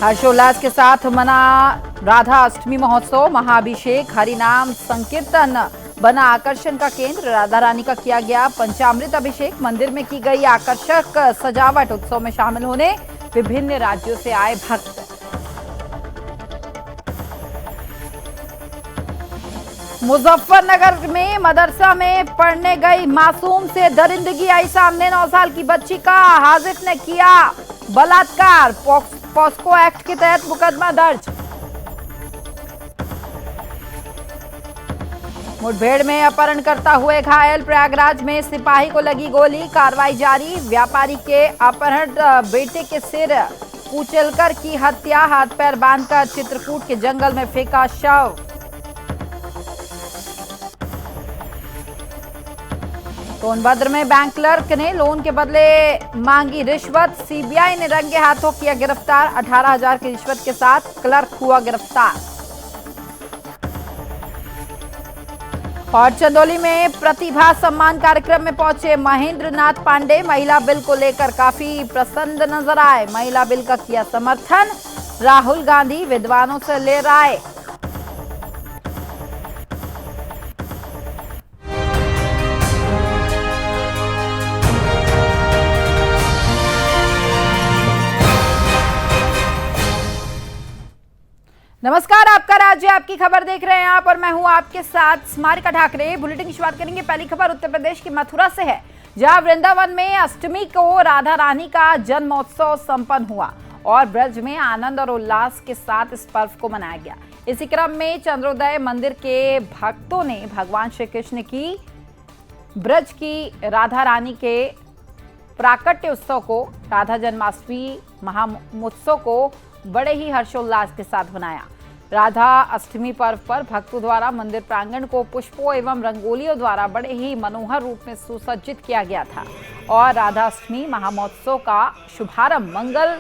हर्षोल्लास के साथ मना राधा अष्टमी महोत्सव। महाअभिषेक, हरिनाम संकीर्तन बना आकर्षण का केंद्र। राधा रानी का किया गया पंचामृत अभिषेक। मंदिर में की गई आकर्षक सजावट। उत्सव में शामिल होने विभिन्न राज्यों से आए भक्त। मुजफ्फरनगर में मदरसा में पढ़ने गई मासूम से दरिंदगी आई सामने। 9 साल की बच्ची का हाजिफ ने किया बलात्कार। पॉस्को एक्ट के तहत मुकदमा दर्ज। मुठभेड़ में अपहरण करता हुए घायल। प्रयागराज में सिपाही को लगी गोली। कार्रवाई जारी। व्यापारी के अपहरण बेटे के सिर कुचलकर की हत्या। हाथ पैर बांधकर चित्रकूट के जंगल में फेंका शव। सोनभद्र में बैंक क्लर्क ने लोन के बदले मांगी रिश्वत। सीबीआई ने रंगे हाथों किया गिरफ्तार। 18,000 की रिश्वत के साथ क्लर्क हुआ गिरफ्तार। और चंदौली में प्रतिभा सम्मान कार्यक्रम में पहुंचे महेंद्र नाथ पांडे। महिला बिल को लेकर काफी प्रसन्न नजर आए। महिला बिल का किया समर्थन। राहुल गांधी विद्वानों से ले राय। नमस्कार, आपका राज्य आपकी खबर देख रहे हैं आप और मैं हूं आपके साथ स्मारिका ठाकरे। बुलेटिन की शुरुआत करेंगे। पहली खबर उत्तर प्रदेश की मथुरा से है, जहां वृंदावन में अष्टमी को राधा रानी का जन्मोत्सव संपन्न हुआ और ब्रज में आनंद और उल्लास के साथ इस पर्व को मनाया गया। इसी क्रम में चंद्रोदय मंदिर के भक्तों ने भगवान श्री कृष्ण की ब्रज की राधा रानी के प्राकट्य उत्सव को, राधा जन्माष्टमी महामहोत्सव को बड़े ही हर्षोल्लास के साथ मनाया। राधा अष्टमी पर्व पर भक्तों द्वारा मंदिर प्रांगण को पुष्पों एवं रंगोलियों द्वारा बड़े ही मनोहर रूप में सुसज्जित किया गया था और राधा अष्टमी महामहोत्सव का शुभारंभ मंगल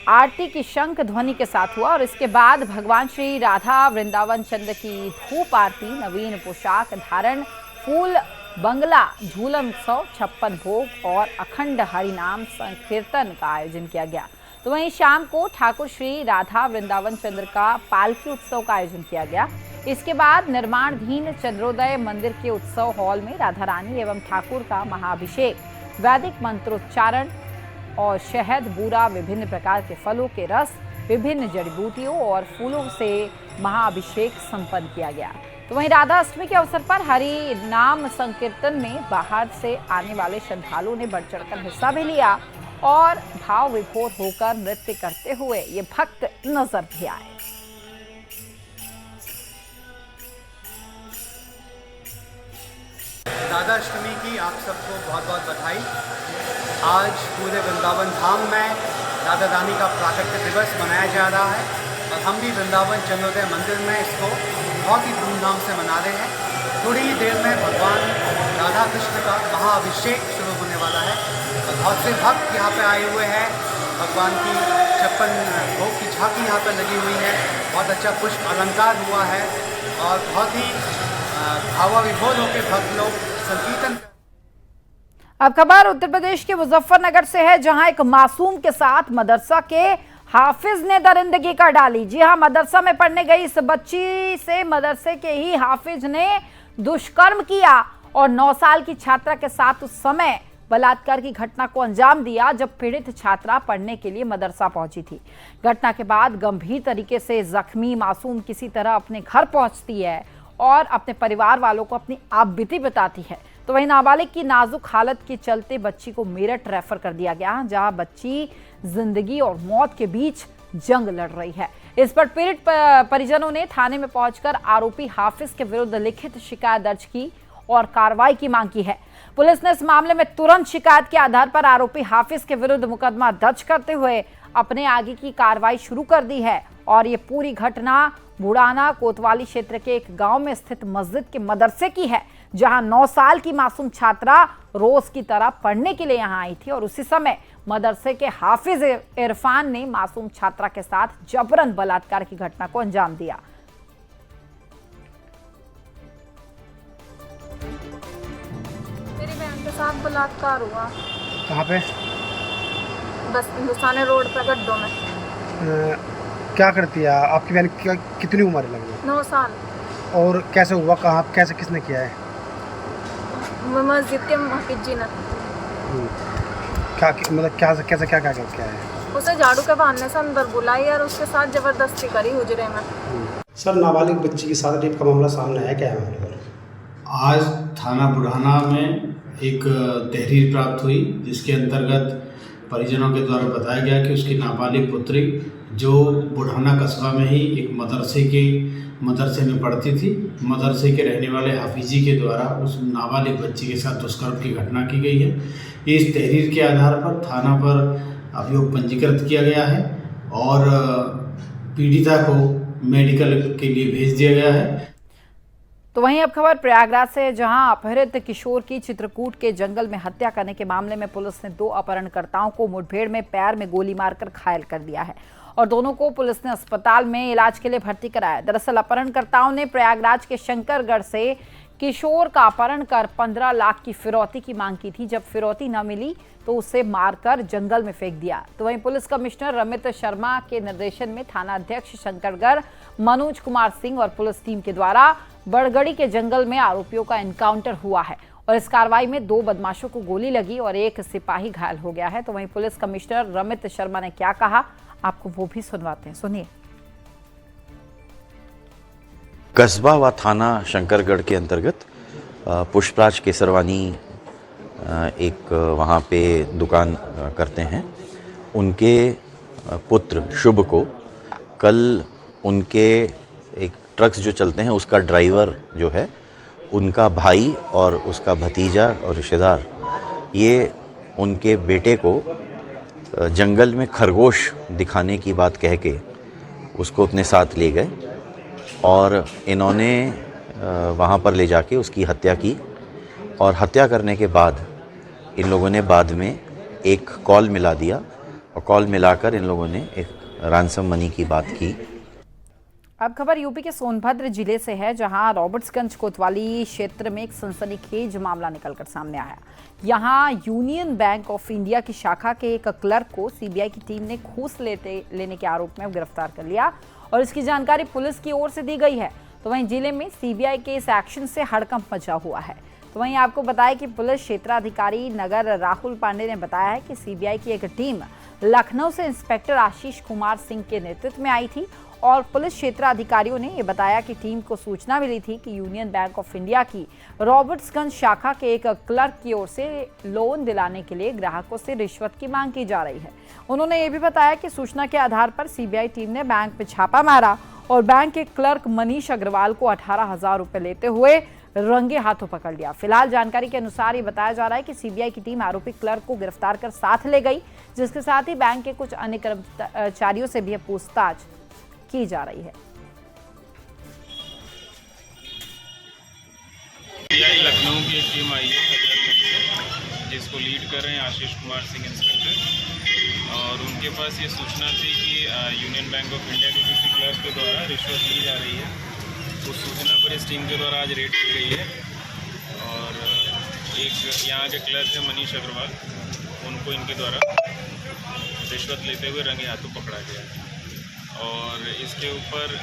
आरती की शंख ध्वनि के साथ हुआ और इसके बाद भगवान श्री राधा वृंदावन चंद्र की धूप आरती, नवीन पोशाक धारण, फूल बंगला, झूलन उत्सव, 56 भोग और अखंड हरिनाम संकीर्तन का आयोजन किया गया। तो वहीं शाम को ठाकुर श्री राधा वृंदावन चंद्र का पालकी उत्सव का आयोजन किया गया। इसके बाद निर्माणाधीन चंद्रोदय मंदिर के उत्सव हॉल में राधा रानी एवं ठाकुर का महाअभिषेक, वैदिक मंत्रोच्चारण और शहद, बूरा, विभिन्न प्रकार के फलों के रस, विभिन्न जड़ी बूटियों और फूलों से महाअभिषेक संपन्न किया गया। तो वहीं राधा अष्टमी के अवसर पर हरि नाम संकीर्तन में बाहर से आने वाले श्रद्धालुओं ने बढ़ चढ़कर हिस्सा भी लिया और भाव विभोर होकर नृत्य करते हुए ये भक्त नजर भी आए। राधा अष्टमी की आप सबको बहुत बहुत बधाई। आज पूरे वृंदावन धाम में राधा रानी का प्राकट्य दिवस मनाया जा रहा है और हम भी वृंदावन चंद्रोदय मंदिर में इसको बहुत ही धूमधाम से मना रहे हैं। थोड़ी ही देर में भगवान राधा कृष्ण का महाअभिषेक शुरू होने वाला है और बहुत से भक्त यहाँ पे आए हुए हैं। भगवान की 56 भोग की झांकी यहाँ पर लगी हुई है। बहुत अच्छा पुष्प अलंकार हुआ है और बहुत ही भावाविभोर होकर भक्त लोग संकीर्तन। अब खबर उत्तर प्रदेश के मुजफ्फरनगर से है, जहां एक मासूम के साथ मदरसा के हाफिज ने दरिंदगी कर डाली। जी हां, मदरसा में पढ़ने गई इस बच्ची से मदरसे के ही हाफिज ने दुष्कर्म किया और 9 साल की छात्रा के साथ उस समय बलात्कार की घटना को अंजाम दिया जब पीड़ित छात्रा पढ़ने के लिए मदरसा पहुंची थी। घटना के बाद गंभीर तरीके से जख्मी मासूम किसी तरह अपने घर पहुंचती है और अपने परिवार वालों को अपनी आपबीती बताती है। तो वहीं नाबालिग की नाजुक हालत के चलते बच्ची को मेरठ रेफर कर दिया गया, जहां बच्ची जिंदगी और मौत के बीच जंग लड़ रही है। इस पर पीड़ित परिजनों ने थाने में पहुंचकर आरोपी हाफिज के विरुद्ध लिखित शिकायत दर्ज की और कार्रवाई की मांग की है। पुलिस ने इस मामले में तुरंत शिकायत के आधार पर आरोपी हाफिज के विरुद्ध मुकदमा दर्ज करते हुए अपने आगे की कार्रवाई शुरू कर दी है और ये पूरी घटना बुढ़ाना कोतवाली क्षेत्र के एक गांव में स्थित मस्जिद के मदरसे की है, जहां 9 साल की मासूम छात्रा रोज की तरह पढ़ने के लिए यहां आई थी और उसी समय मदरसे के हाफिज इरफान ने मासूम छात्रा के साथ जबरन बलात्कार की घटना को अंजाम दिया। मेरी बहन के साथ बलात्कार हुआ। कहाँ पे? बस हिंदुस्तानी रोड पे गड्ढों में। क्या करती है आपकी बहन? कितनी उम्र है लगभग? 9 साल। और कैसे हुआ, कहाँ, कैसे, किसने किया है? मस्जिद के मुहफ्फिज जी ने। क्या मतलब कैसे क्या है? उसे झाड़ू के बहाने से अंदर बुलाई और उसके साथ जबरदस्ती करी हुजरे में। सर, नाबालिग बच्ची के साथ रेप का मामला सामने आया, क्या है मामला? आज थाना बुढ़ाना में एक तहरीर प्राप्त हुई, जिसके अंतर्गत परिजनों के द्वारा बताया गया कि उसकी नाबालिग पुत्री जो बुढ़ाना कस्बा में ही एक मदरसे में पढ़ती थी, मदरसे के रहने वाले हाफिजी के द्वारा उस नाबालिग बच्ची के साथ दुष्कर्म की घटना की गई है। इस तहरीर के आधार पर थाना पर अभियोग पंजीकृत किया गया है और पीड़िता को मेडिकल के लिए भेज दिया गया है। तो वहीं अब खबर प्रयागराज से, जहां अपहृत किशोर की चित्रकूट के जंगल में हत्या करने के मामले में पुलिस ने 2 अपहरणकर्ताओं को मुठभेड़ में पैर में गोली मारकर घायल कर दिया है और दोनों को पुलिस ने अस्पताल में इलाज के लिए भर्ती कराया। दरअसल अपहरणकर्ताओं ने प्रयागराज के शंकरगढ़ से किशोर का अपहरण कर 15 लाख की फिरौती की मांग की थी। जब फिरौती न मिली तो उसे मारकर जंगल में फेंक दिया। तो वहीं पुलिस कमिश्नर रमित शर्मा के निर्देशन में थाना अध्यक्ष शंकरगढ़ मनोज कुमार सिंह और पुलिस टीम के द्वारा बड़गड़ी के जंगल में आरोपियों का एनकाउंटर हुआ है और इस कार्रवाई में 2 बदमाशों को गोली लगी और 1 सिपाही घायल हो गया है। तो वहीं पुलिस कमिश्नर रमित शर्मा ने क्या कहा, आपको वो भी सुनवाते हैं, सुनिए। कस्बा व थाना शंकरगढ़ के अंतर्गत पुष्पराज केसरवानी एक वहाँ पे दुकान करते हैं। उनके पुत्र शुभ को कल उनके एक ट्रक्स जो चलते हैं उसका ड्राइवर जो है, उनका भाई और उसका भतीजा और रिश्तेदार, ये उनके बेटे को जंगल में खरगोश दिखाने की बात कह के उसको अपने साथ ले गए और इन्होंने वहाँ पर ले जाके उसकी हत्या की और हत्या करने के बाद इन लोगों ने बाद में एक कॉल मिला दिया और कॉल मिलाकर इन लोगों ने एक रैंसम मनी की बात की। अब खबर यूपी के सोनभद्र जिले से है, जहां रॉबर्ट्सगंज कोतवाली क्षेत्र में एक सनसनीखेज मामला निकलकर सामने आया। यहां यूनियन बैंक ऑफ इंडिया की शाखा के एक क्लर्क को सीबीआई की टीम ने घूस लेने के आरोप में गिरफ्तार कर लिया और इसकी जानकारी पुलिस की ओर से दी गई है। तो वहीं जिले में सीबीआई के इस एक्शन से हड़कंप मचा हुआ है। तो वहीं आपको बताया कि पुलिस क्षेत्राधिकारी नगर राहुल पांडे ने बताया है कि सीबीआई की एक टीम लखनऊ से इंस्पेक्टर आशीष कुमार सिंह के नेतृत्व में आई थी और पुलिस क्षेत्राधिकारियों ने यह बताया कि टीम को सूचना मिली थी कि यूनियन बैंक ऑफ इंडिया की रॉबर्ट्सगंज शाखा के एक क्लर्क की ओर से लोन दिलाने के लिए ग्राहकों से रिश्वत की मांग की जा रही है। उन्होंने ये भी बताया कि सूचना के आधार पर सीबीआई टीम ने बैंक में छापा मारा और बैंक के क्लर्क मनीष अग्रवाल को 18,000 रुपए लेते हुए रंगे हाथों पकड़ लिया। फिलहाल जानकारी के अनुसार ये बताया जा रहा है कि सीबीआई की टीम आरोपी क्लर्क को गिरफ्तार कर साथ ले गई, जिसके साथ ही बैंक के कुछ अन्य कर्मचारियों से भी पूछताछ की जा रही है। लखनऊ की एक टीम आई है जिसको लीड कर रहे हैं आशीष कुमार सिंह इंस्पेक्टर, और उनके पास ये सूचना थी कि यूनियन बैंक ऑफ इंडिया के किसी क्लर्क के द्वारा रिश्वत ली जा रही है। उस सूचना पर इस टीम के द्वारा आज रेड की गई है और एक यहाँ के क्लर्क है मनीष अग्रवाल, उनको इनके द्वारा रिश्वत लेते हुए रंगे हाथों पकड़ा गया है और इसके ऊपर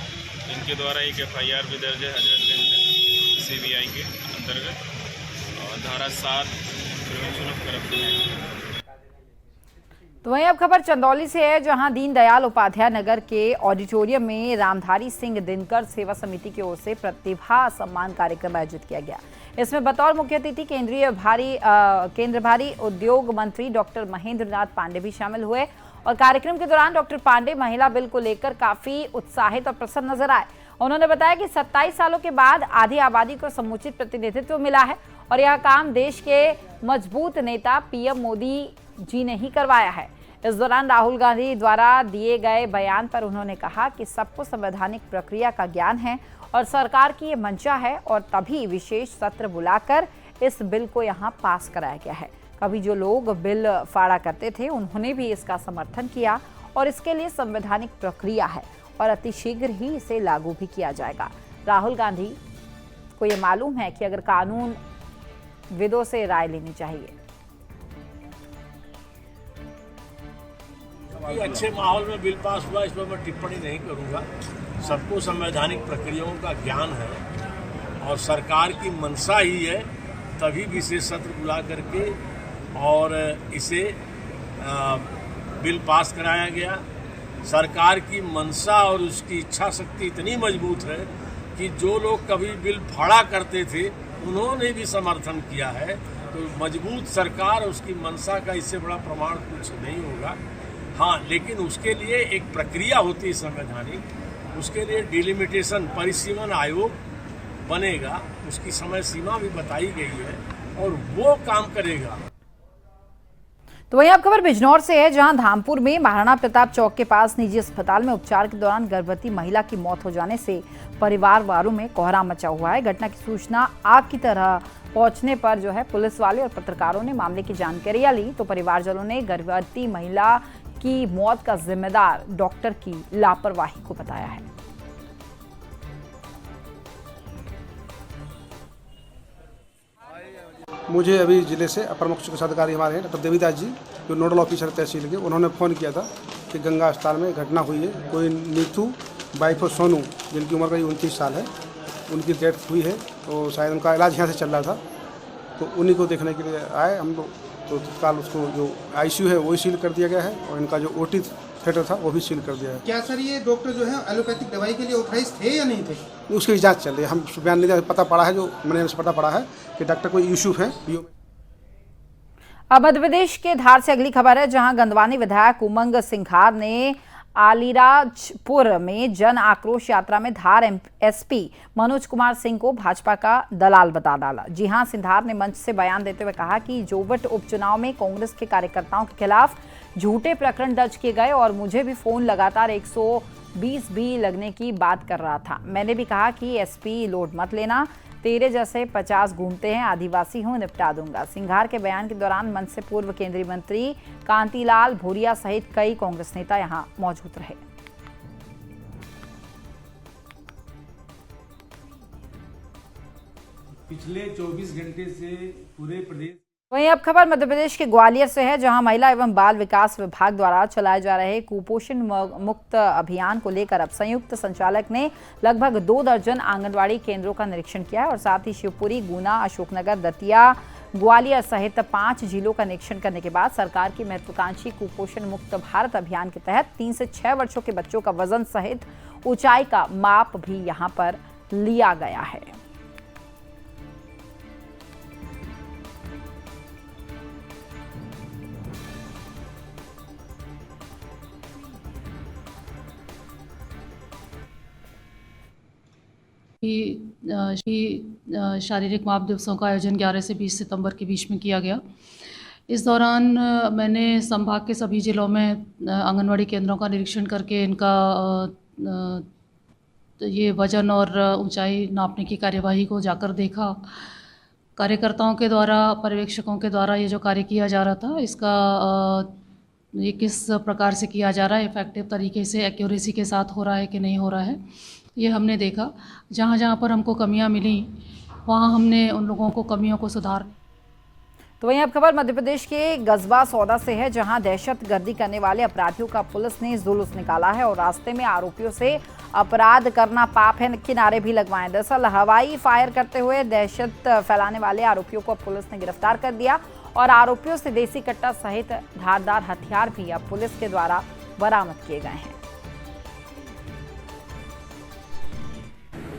इनके द्वारा एक एफआईआर भी दर्ज है हजरतगंज में सीबीआई के अंतर्गत धारा 7 प्रिवेंशन ऑफ करप्शन। तो वहीं अब खबर चंदौली से है, जहां दीनदयाल उपाध्याय नगर के ऑडिटोरियम में रामधारी सिंह दिनकर सेवा समिति की ओर से प्रतिभा सम्मान कार्यक्रम आयोजित किया गया। इसमें बतौर मुख्य अतिथि केंद्र भारी उद्योग मंत्री डॉक्टर महेंद्र नाथ पांडे भी शामिल हुए और कार्यक्रम के दौरान डॉक्टर पांडे महिला बिल को लेकर काफी उत्साहित और प्रसन्न नजर आए। उन्होंने बताया कि 27 सालों के बाद आधी आबादी को समुचित प्रतिनिधित्व मिला है और यह काम देश के मजबूत नेता पीएम मोदी जी ने ही करवाया है। इस दौरान राहुल गांधी द्वारा दिए गए बयान पर उन्होंने कहा कि सबको संवैधानिक प्रक्रिया का ज्ञान है और सरकार की ये मंशा है और तभी विशेष सत्र बुलाकर इस बिल को यहाँ पास कराया गया है। कभी जो लोग बिल फाड़ा करते थे उन्होंने भी इसका समर्थन किया और इसके लिए संवैधानिक प्रक्रिया है और अतिशीघ्र ही इसे लागू भी किया जाएगा। राहुल गांधी को ये मालूम है कि अगर कानून विदों से राय लेनी चाहिए। कि अच्छे माहौल में बिल पास हुआ, इस पर मैं टिप्पणी नहीं करूंगा। सबको संवैधानिक प्रक्रियाओं का ज्ञान है और सरकार की मंशा ही है, तभी विशेष सत्र बुला करके और इसे बिल पास कराया गया। सरकार की मंशा और उसकी इच्छा शक्ति इतनी मजबूत है कि जो लोग कभी बिल फाड़ा करते थे उन्होंने भी समर्थन किया है। तो मजबूत सरकार, उसकी मंशा का इससे बड़ा प्रमाण कुछ नहीं होगा। हाँ, लेकिन उसके लिए एक प्रक्रिया होती है संवैधानिक, उसके लिए डिलिमिटेशन परिसीमन आयोग बनेगा, उसकी समय सीमा भी बताई गई है और वो काम करेगा। तो वहीं अब खबर बिजनौर से है, जहां धामपुर में महाराणा प्रताप चौक के पास निजी अस्पताल में उपचार के दौरान गर्भवती महिला की मौत हो जाने से परिवार वालों में कोहराम मचा हुआ है। घटना की सूचना आग की तरह पहुंचने पर पुलिस वाले और पत्रकारों ने मामले की जानकारी ली, तो परिवारजनों ने गर्भवती महिला की मौत का जिम्मेदार डॉक्टर की लापरवाही को बताया है। मुझे अभी जिले से अपर मुख्य चिकित्सा अधिकारी हमारे हैं डॉक्टर देवीदास जी, जो नोडल ऑफिसर तहसील के, उन्होंने फ़ोन किया था कि गंगा अस्पताल में घटना हुई है। कोई नीतू वाइफ ऑफ सोनू, जिनकी उम्र करीब 29 साल है, उनकी डेथ हुई है। तो शायद उनका इलाज यहाँ से चल रहा था, तो उन्हीं को देखने के लिए आए हम लोग। तो तत्काल उसको जो ICU है वही सील कर दिया गया है और इनका जो OT थिएटर था वो भी सील कर दिया है। क्या सर ये डॉक्टर जो है एलोपैथिक दवाई के लिए ऑथराइज थे या नहीं थे? उसकी जांच चल रही है। हम बयान नहीं दे, पता पड़ा है, जो मैंने पता पड़ा है कि डॉक्टर कोई इशू है। अब मध्य प्रदेश के धार से अगली खबर है, जहां गंदवानी विधायक उमंग सिंघार ने आलीराजपुर में जन आक्रोश यात्रा में धार SP मनोज कुमार सिंह को भाजपा का दलाल बता डाला। जी हां, सिंघार ने मंच से बयान देते हुए कहा कि जोवट उपचुनाव में कांग्रेस के कार्यकर्ताओं के खिलाफ झूठे प्रकरण दर्ज किए गए और मुझे भी फोन लगातार 120 भी लगने की बात कर रहा था। मैंने भी कहा कि SP लोड मत लेना, तेरे जैसे 50 घूमते हैं, आदिवासी हूं, निपटा दूंगा। सिंघार के बयान के दौरान मंच से पूर्व केंद्रीय मंत्री कांतिलाल भूरिया सहित कई कांग्रेस नेता यहां मौजूद रहे। पिछले 24 घंटे से पूरे प्रदेश। वहीं अब खबर मध्य प्रदेश के ग्वालियर से है, जहां महिला एवं बाल विकास विभाग द्वारा चलाए जा रहे कुपोषण मुक्त अभियान को लेकर अब संयुक्त संचालक ने लगभग 2 दर्जन आंगनवाड़ी केंद्रों का निरीक्षण किया है और साथ ही शिवपुरी, गुना, अशोकनगर, दतिया, ग्वालियर सहित 5 जिलों का निरीक्षण करने के बाद सरकार की महत्वाकांक्षी कुपोषण मुक्त भारत अभियान के तहत 3 से 6 वर्षों के बच्चों का वजन सहित ऊंचाई का माप भी यहां पर लिया गया है। शारीरिक माप दिवसों का आयोजन 11 से 20 सितंबर के बीच में किया गया। इस दौरान मैंने संभाग के सभी जिलों में आंगनवाड़ी केंद्रों का निरीक्षण करके इनका ये वजन और ऊंचाई नापने की कार्यवाही को जाकर देखा। कार्यकर्ताओं के द्वारा, पर्यवेक्षकों के द्वारा ये जो कार्य किया जा रहा था, इसका ये किस प्रकार से किया जा रहा है, इफेक्टिव तरीके से, एक्यूरेसी के साथ हो रहा है कि नहीं हो रहा है, ये हमने देखा। जहाँ जहाँ पर हमको कमियाँ मिली वहाँ हमने उन लोगों को कमियों को सुधार। तो वहीं अब खबर मध्य प्रदेश के गजबा सौदा से है, जहां दहशतगर्दी करने वाले अपराधियों का पुलिस ने जुलूस निकाला है और रास्ते में आरोपियों से अपराध करना पाप है के नारे भी लगवाए। दरअसल हवाई फायर करते हुए दहशत फैलाने वाले आरोपियों को पुलिस ने गिरफ्तार कर दिया और आरोपियों से देसी कट्टा सहित धारदार हथियार भी अब पुलिस के द्वारा बरामद किए गए हैं।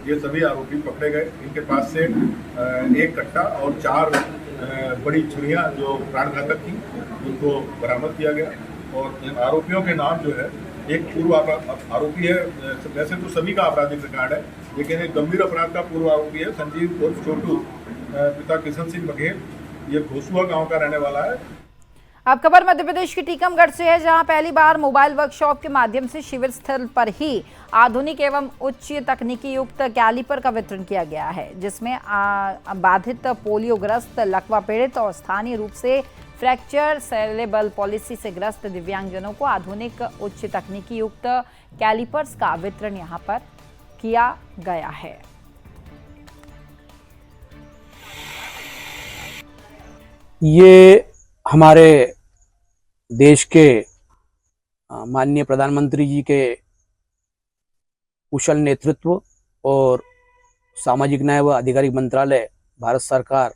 ये सभी आरोपी पकड़े गए। इनके पास से एक कट्टा और 4 बड़ी छुरियां जो प्राणघातक थी, उनको बरामद किया गया। और आरोपियों के नाम जो है, एक पूर्व आरोपी है, वैसे तो सभी का आपराधिक रिकॉर्ड है, लेकिन एक गंभीर अपराध का पूर्व आरोपी है संजीव उर्फ छोटू, पिता किशन सिंह बघेल, ये घोसुआ गांव का रहने वाला है। अब खबर मध्य प्रदेश के टीकमगढ़ से है, जहां पहली बार मोबाइल वर्कशॉप के माध्यम से शिविर स्थल पर ही आधुनिक एवं उच्च तकनीकी युक्त कैलिपर का वितरण किया गया है, जिसमें बाधित, पोलियोग्रस्त, लकवा पीड़ित और स्थानीय रूप से फ्रैक्चर सेरेब्रल पॉलिसी से ग्रस्त दिव्यांगजनों को आधुनिक उच्च तकनीकी युक्त कैलिपर्स का वितरण यहां पर किया गया है। ये हमारे देश के माननीय प्रधानमंत्री जी के कुशल नेतृत्व और सामाजिक न्याय व आधिकारिक मंत्रालय भारत सरकार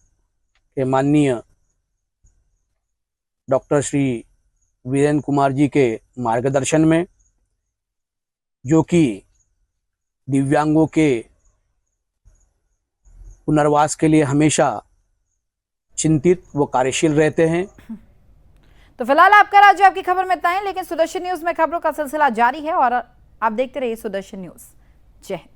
के माननीय डॉक्टर श्री वीरेंद्र कुमार जी के मार्गदर्शन में, जो कि दिव्यांगों के पुनर्वास के लिए हमेशा चिंतित व कार्यशील रहते हैं। तो फिलहाल आपका राज्य आपकी खबर में इतना है, लेकिन सुदर्शन न्यूज में खबरों का सिलसिला जारी है और आप देखते रहिए सुदर्शन न्यूज। जय हिंद।